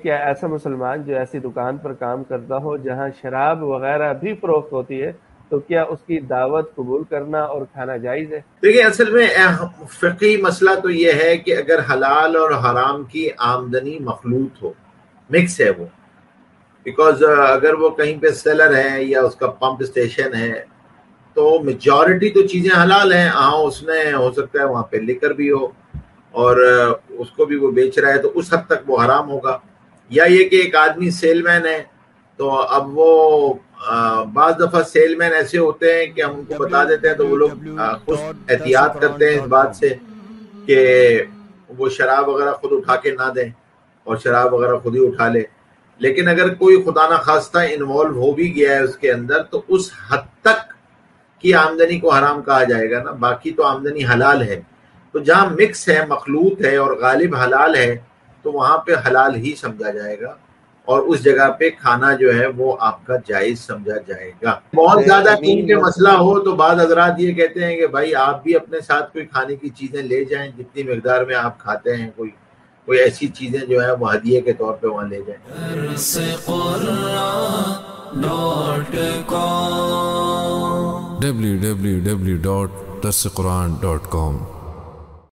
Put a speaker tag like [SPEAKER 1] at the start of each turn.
[SPEAKER 1] کیا ایسا مسلمان جو ایسی دکان پر کام کرتا ہو جہاں شراب وغیرہ بھی فروخت ہوتی ہے، تو کیا اس کی دعوت قبول کرنا اور کھانا جائز ہے؟
[SPEAKER 2] دیکھیں اصل میں فقہی مسئلہ تو یہ ہے کہ اگر حلال اور حرام کی آمدنی مخلوط ہو، مکس ہے وہ، بیکاز اگر وہ کہیں پہ سیلر ہے یا اس کا پمپ اسٹیشن ہے تو میجورٹی تو چیزیں حلال ہیں. ہاں اس نے ہو سکتا ہے وہاں پہ لکر بھی ہو اور اس کو بھی وہ بیچ رہا ہے تو اس حد تک وہ حرام ہوگا. یا یہ کہ ایک آدمی سیل مین ہے تو اب وہ بعض دفعہ سیل مین ایسے ہوتے ہیں کہ ہم ان کو بتا دیتے ہیں تو وہ لوگ خود احتیاط کرتے ہیں اس بات سے کہ وہ شراب وغیرہ خود اٹھا کے نہ دیں اور شراب وغیرہ خود ہی اٹھا لے. لیکن اگر کوئی خدا نخواستہ انوالو ہو بھی گیا ہے اس کے اندر تو اس حد تک کی آمدنی کو حرام کہا جائے گا نا، باقی تو آمدنی حلال ہے. تو جہاں مکس ہے، مخلوط ہے اور غالب حلال ہے تو وہاں پہ حلال ہی سمجھا جائے گا اور اس جگہ پہ کھانا جو ہے وہ آپ کا جائز سمجھا جائے گا. بہت زیادہ
[SPEAKER 1] امین
[SPEAKER 2] کیونکہ مسئلہ ہو تو بعض حضرات یہ کہتے ہیں کہ بھائی آپ بھی اپنے ساتھ کوئی کھانے کی چیزیں لے جائیں جتنی مقدار میں آپ کھاتے ہیں، کوئی ایسی چیزیں جو ہے وہ ہدیے کے طور پہ وہاں لے جائیں.
[SPEAKER 3] www.darsequran.com